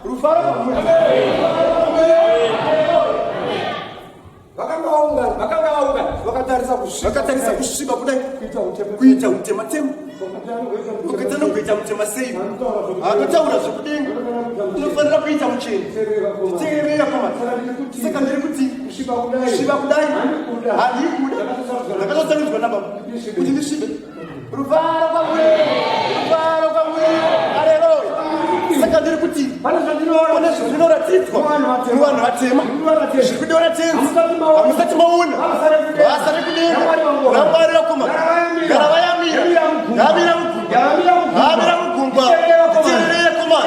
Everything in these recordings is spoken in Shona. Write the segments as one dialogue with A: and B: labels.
A: Rufaro vakatarisa kusviba kudai kuita utematema ukatana kuita mutema sei anotaura zvekudini unofanira kuita mucheni teerera kwamata saka ndiri kuti kusviba kudai handikuda ndakatotaudzwa nababa kuti ndisvibe ruvaro kwamuri haleluya saka ndiri kuti pane zvinорatidzwa muvanhu vatema zviri kudiwa tenzi hamusati maona basa rekudenga ramwari rakoma ngaravayamira havira mugungwa titerere koma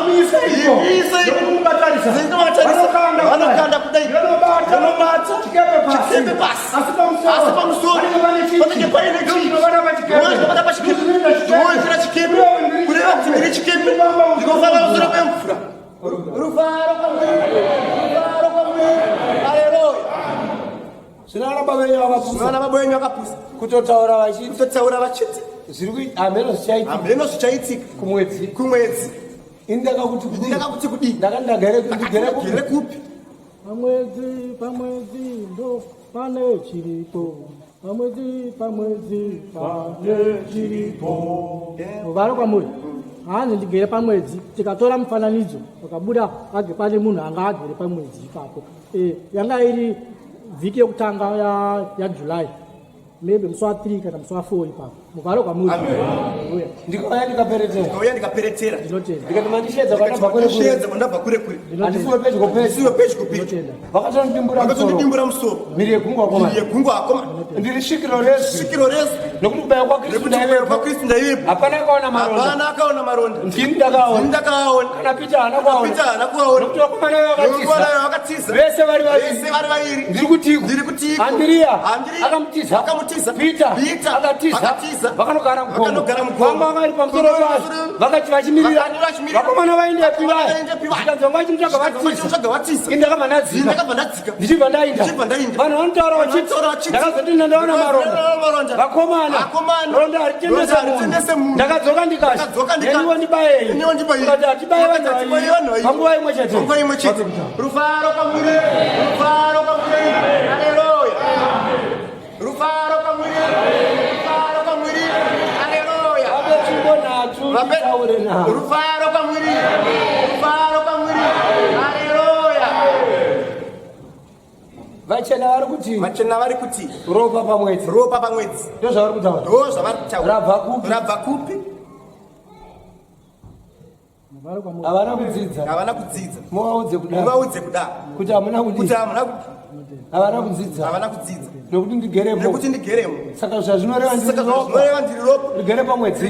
A: vanokanda kudai vanobata chikepe pasi asi pamusoro panenge paine chinovana pachikepe ndoisira chikepe kureva kuti ndiri chikepe ndinofamba musoro pemvura ruvaro kwamuri haleluya
B: Sinana baba wenyu vakapusa kutotaura vachiti hameno
A: zvichaitika kumwedzi indakakuti kudii
B: ndakandagere
A: kupi
B: pamwedzi ndo pane chiripo pamwedzi pane chiripo varo kwamuri hanzi ndigere pamwedzi tikatora mufananidzo wakabuda age pane munhu anga agere pamwedzi ipapo yanga iri vhiki yekutanga yaJuly maybe musi wa3 kana musi wa4 ipapo muvaro kwamuri ndikauya
A: ndikaperetera
B: ndikati mandishedza
A: kwandabva kure
B: handisiwe pedyo pedyo
A: vakatondidimbura musoro
B: mhiri yegungwa akoma ndiri svikiro rezi nokuti kubaya kwakristu ndaivepo hapana akaona maronda ndini ndakaona kana pita haana kuaona nokuti vakomana vakatiza vese vari vaviri ndiri kuti Andiriya akamutiza Peter akatiza vakanogara mugomba vari pamusoro pazvo vakati vachimirira vakomana vaendepi vaikanzwa vachimitsvaga vatisa indakabva ndadzika ndichibva ndainda vanhu vanotaura vachiti ndakazoti ndaona maronda vakomana ronda haritendese munhu ndakadzoka ndikati neniwo ndibayei ukati hatibaye vanhu panguva imwe chete
A: rufaro kwamuri haleluya rufaro kwamuri haleluya rufaro kwamuri haleluya
B: vachena vari kuti ropa pamwedzi ndozvavari kutaura
A: rabva kupi
B: havana kudzidza
A: muvaudze kudaro
B: kuti hamuna havana kudzidza nokuti ndigeremo saka zvazvinoreva ndiri ropa ndigere pamwedzi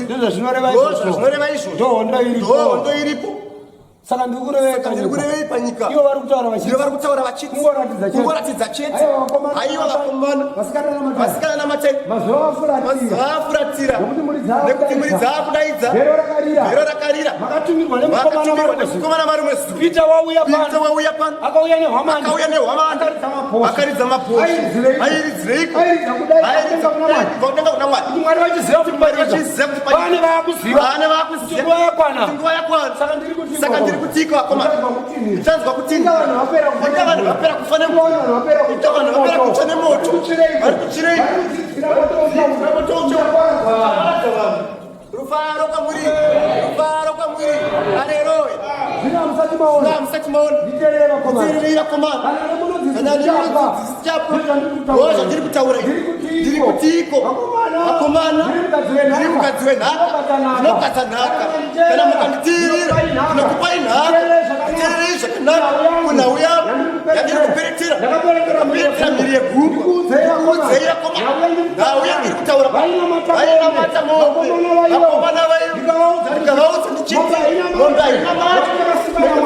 B: ndozvazvinoreva izvo ndohondo iripo saka ndiri kurevei panyika ivo vari kutaura vachiti kungoratidza chete aiva vakomana vasikana namatai mazuva afuratira nekuti muri dzaakudaidza vhero rakarira makatumirwa nemukomana
A: marimwe
B: Peter wauya pano akauya
A: nehwamanda akaridza maposha airidzireiko kudenga kuna mwari
B: mwari vachiziva kuti pane vaakuziva nguva yakwana
A: saka ndiri kutika wakoma ndichanzwa kuti ita vanhu vapera kufa nemoto ita vanhu vapera kutsva nemoto vari kuchirei rufaro kwamuri haleluya musati maona nditererei vakomana kana ndinodzidzisi chapo ozvo ndiri kutaura ndiri kutiko vakomana ndiri mukadzi wenhaka ndinopatsa nhaka kana mukanditirira ndinokupai nhaka nditererei zvakanaka kunhau yavo yandiri kuperetera mhiri yegungu kuudzei vakomana nhau yandiri kutaura vainamata mombe vakomana vaivo ndikavaudza ndichiti ronda haina mata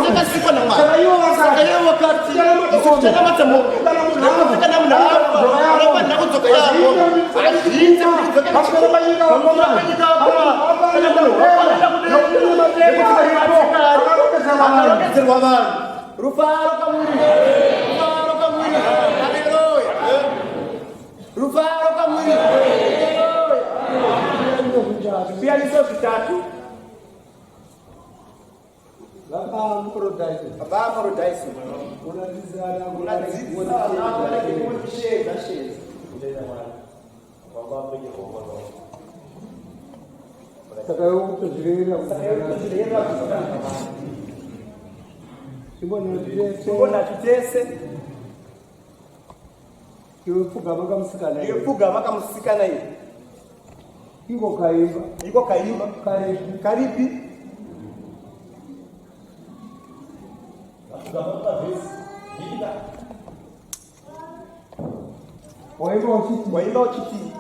A: dzakasikwa namwari saka ivo kati isu tichanamata mombe nekuti kana munhu afa unofanira kudzoka yavo azvinze kuti kudzoka panyika kana munhu ofanira kudeaakarongedzerwa vanhu rufaro kwamuri haleluya rufaro kwamuri zvipiyaniso zvitatu vapaparodhaisi unadzidzisa
B: Saka ukutozvirera
A: Sibona tutese.
B: iwe pfugama kamusikana
A: Iwe pfugama kamusikana iwe.
B: iko kaimba
A: Karipi. Waimba uchiti.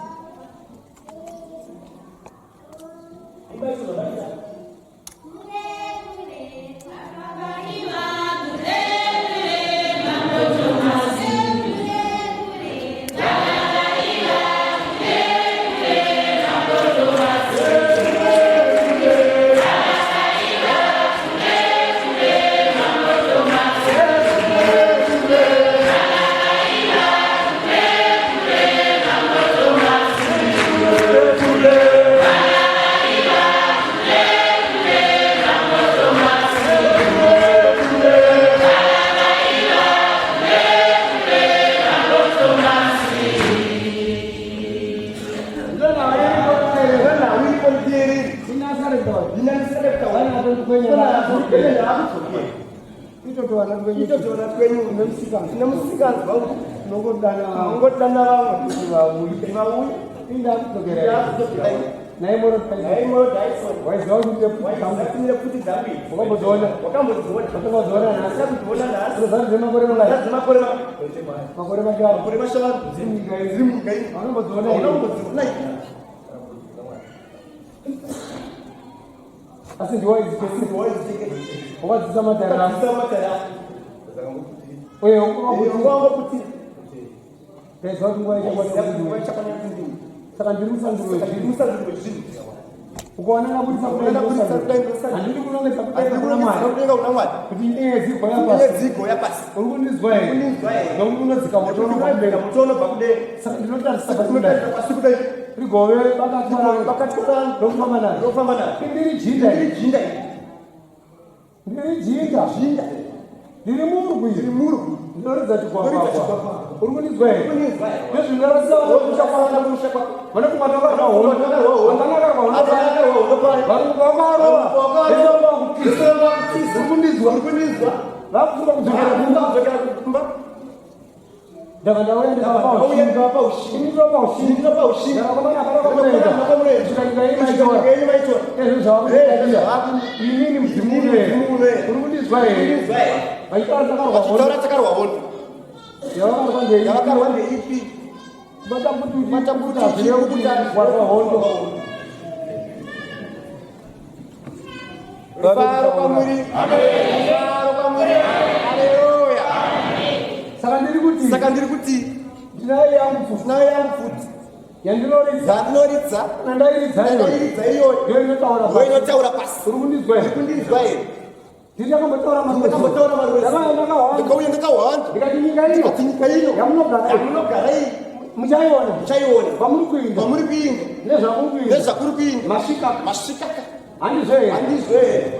B: Asi dua itu obat sama darah. Oh ya, aku putih. Besok gua aja buat sekarang jurusan dulu. Pokoknya nggak boleh sampai. Andi itu pulang ke sampai. Begini ziko ya pas. Urun ziko. Urun ziko. Rigowe bakat kurang. Lomana. Ini jinda. Diri muru. Ndori zati kwa. Urun ziko. Yesu ngarasa ushapa. Mana kumatoka roho. Angalia roho. Baru Rifaro kamuri. Haleluya. Sakandiri kuti. Ndinaye yangu futi. Yandinoridza. Nandayiridza iyo. Yoinotaura pasi. Urikundizwa ere. Ndakamutora marwezi. Ndakauya ndakawanda. Ndikati nyika ino. Yamunogara iyi. Muchaiona. Pamuri kuinda. Nezvakuri kuinda. Masvika. Handizve.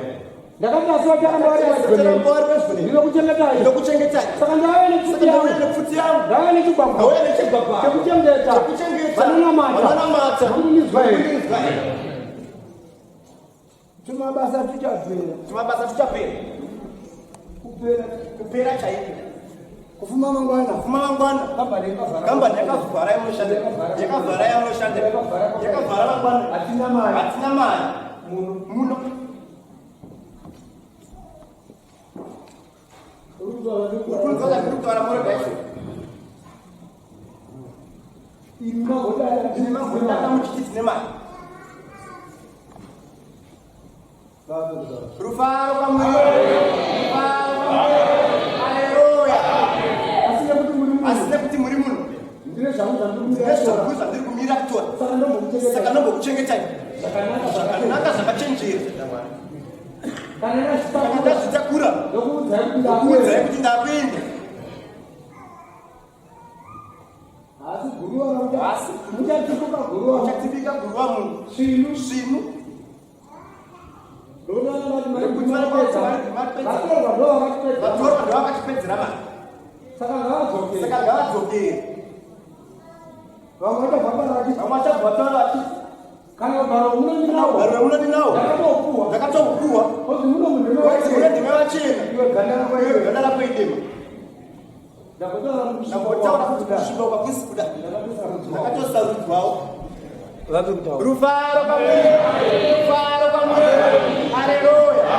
B: Ndakatasiwa chakandavari ndinokuchengetai. Saka ndauya nepfuti yangu. Ndauya nechigwagwa. Chekuchengeta. Vanonamata. Vanonizwa here. Tumabasa tuchapera. Kupera chaiko. Kufuma mangwana. Kambani yakavhara yamunoshanda. Yakavhara mangwana. Hatina mari. Muno. Urikutwara mori gaisho. Imagunda muchiti nemari. Rufaro kamuri. Haleluya. Asina kuti muri muno. Ndine zvakuza ndiri kumira kutora. Saka ndombokuchengetai. Zvakanaka zvakachenjera. Kana ndazvitakura ndokuudzai kuti ndapinda. Asi muchatipika guruwa munhu svinu. Vatorwa ndovakatipedzera mari. Saka ngavadzokere. Kana baro unodinawo
A: ndakatokuwa
B: ozi muno
A: ndimewachina
B: iwe ganda
A: lako idima
B: ndakotaura
A: kushiba kwakwisukuda ndakatosarudzwawo
B: rufaro
A: kamwe haleluya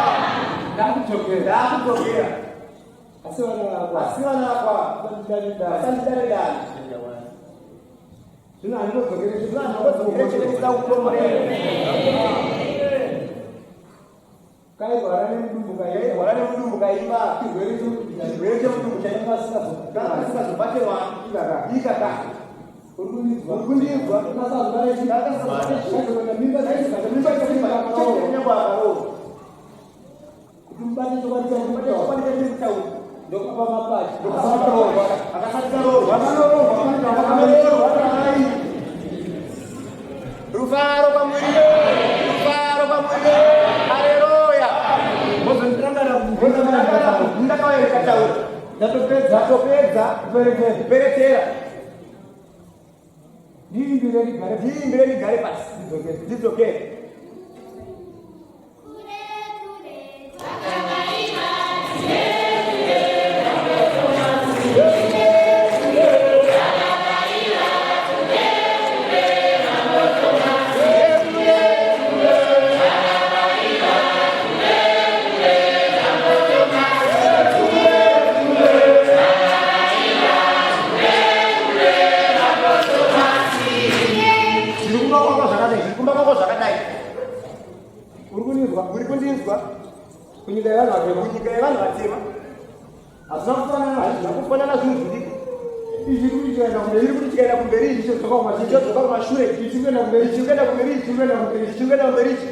A: ndakutokera
B: asi vana
A: vakwa vasandidaridani
B: zvino handinozokerechiza
A: ukomorere
B: kaigwara nemudumbu
A: kaimba
B: chirwere chemudumbu
A: chaingasikazobate mwana ikaka
B: urikundinzwa kuti mubate chokwadi ndokapa mapachi
A: rufaro kwamuri haleluya ndakawaekataura ndatopedza kuperetera ndiimbire rigare pasi ndidzokere urikundinzwa kunyika yevanhu vatema hazina kufanana zvinhu zvidiki izvi kuti tikaenda kumberi ichi zvodzoka kumashure ichikuenda kumberi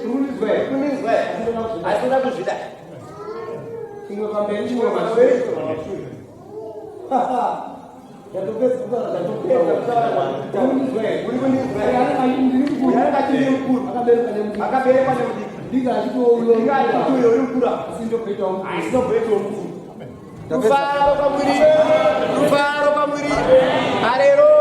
A: urikundinzwa asina kuzvida imwe pamberi chimwe mashure akaberekwa nemudiki ndingachitoyoyokura asindokuitawo mukuru rufaro kwamuri haleluya